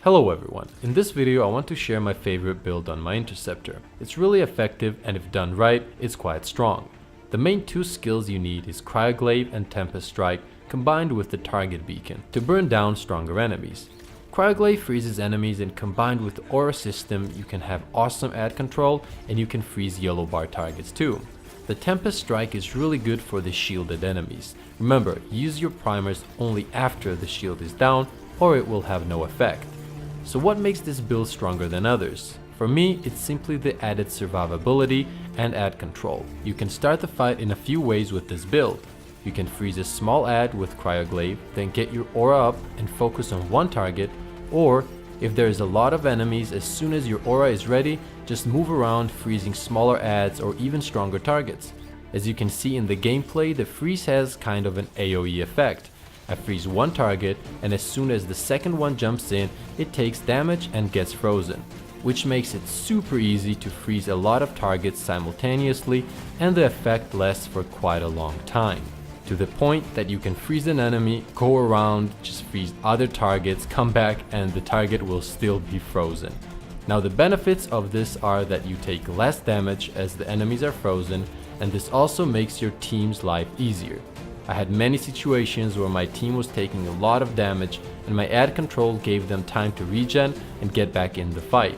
Hello everyone, in this video I want to share my favorite build on my interceptor. It's really effective and if done right, it's quite strong. The main two skills you need is Cryoglaive and Tempest Strike combined with the target beacon to burn down stronger enemies. Cryoglaive freezes enemies and combined with the aura system you can have awesome ad control and you can freeze yellow bar targets too. The Tempest Strike is really good for the shielded enemies. Remember, use your primers only after the shield is down or it will have no effect. So what makes this build stronger than others? For me, it's simply the added survivability and ad control. You can start the fight in a few ways with this build. You can freeze a small ad with Cryoglaive, then get your aura up and focus on one target, or if there is a lot of enemies, as soon as your aura is ready, just move around freezing smaller ads or even stronger targets. As you can see in the gameplay, the freeze has kind of an AoE effect. I freeze one target and as soon as the second one jumps in, it takes damage and gets frozen, which makes it super easy to freeze a lot of targets simultaneously and the effect lasts for quite a long time. To the point that you can freeze an enemy, go around, just freeze other targets, come back and the target will still be frozen. Now the benefits of this are that you take less damage as the enemies are frozen, and this also makes your team's life easier. I had many situations where my team was taking a lot of damage and my ad control gave them time to regen and get back in the fight.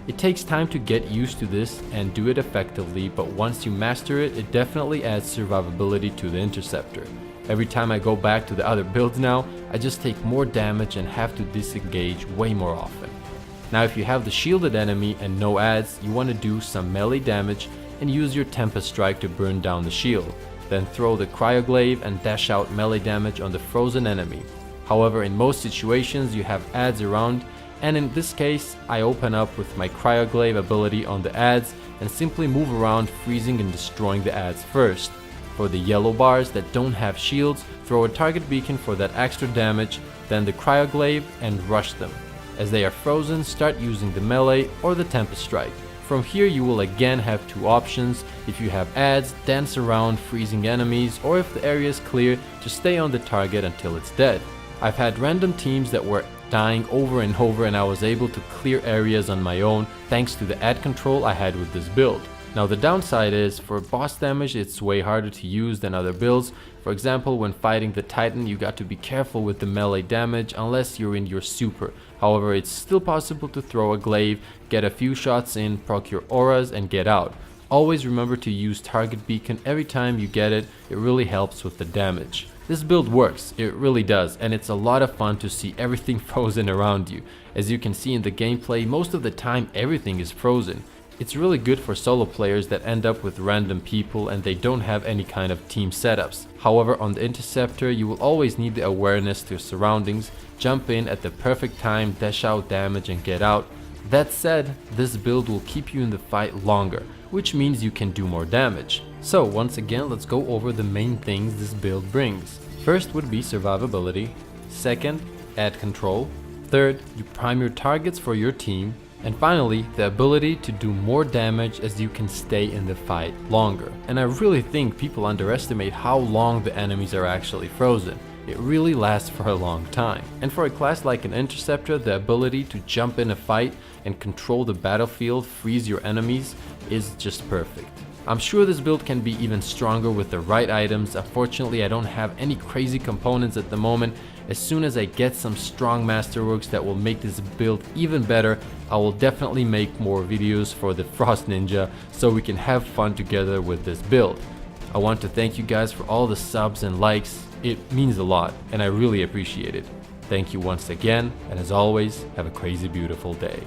It takes time to get used to this and do it effectively, but once you master it, it definitely adds survivability to the interceptor. Every time I go back to the other builds now, I just take more damage and have to disengage way more often. Now if you have the shielded enemy and no ads, you want to do some melee damage and use your Tempest Strike to burn down the shield. Then throw the Cryoglaive and dash out melee damage on the frozen enemy. However, in most situations you have ads around, and in this case I open up with my Cryoglaive ability on the ads and simply move around freezing and destroying the ads first. For the yellow bars that don't have shields, throw a target beacon for that extra damage, then the Cryoglaive and rush them. As they are frozen, start using the melee or the Tempest Strike. From here you will again have two options. If you have ads, dance around freezing enemies, or if the area is clear, just stay on the target until it's dead. I've had random teams that were dying over and over and I was able to clear areas on my own thanks to the ad control I had with this build. Now the downside is, for boss damage it's way harder to use than other builds. For example, when fighting the Titan you got to be careful with the melee damage unless you're in your super. However, it's still possible to throw a glaive, get a few shots in, proc your auras and get out. Always remember to use target beacon every time you get it, it really helps with the damage. This build works, it really does, and it's a lot of fun to see everything frozen around you. As you can see in the gameplay, most of the time everything is frozen. It's really good for solo players that end up with random people and they don't have any kind of team setups. However, on the interceptor you will always need the awareness to your surroundings, jump in at the perfect time, dash out damage and get out. That said, this build will keep you in the fight longer, which means you can do more damage. So once again, let's go over the main things this build brings. First would be survivability. Second, ad control. Third, you prime your targets for your team. And finally, the ability to do more damage as you can stay in the fight longer. And I really think people underestimate how long the enemies are actually frozen. It really lasts for a long time. And for a class like an interceptor, the ability to jump in a fight and control the battlefield, freeze your enemies, is just perfect. I'm sure this build can be even stronger with the right items. Unfortunately, I don't have any crazy components at the moment. As soon as I get some strong masterworks that will make this build even better, I will definitely make more videos for the Frost Ninja so we can have fun together with this build. I want to thank you guys for all the subs and likes. It means a lot and I really appreciate it. Thank you once again, and as always, have a crazy beautiful day.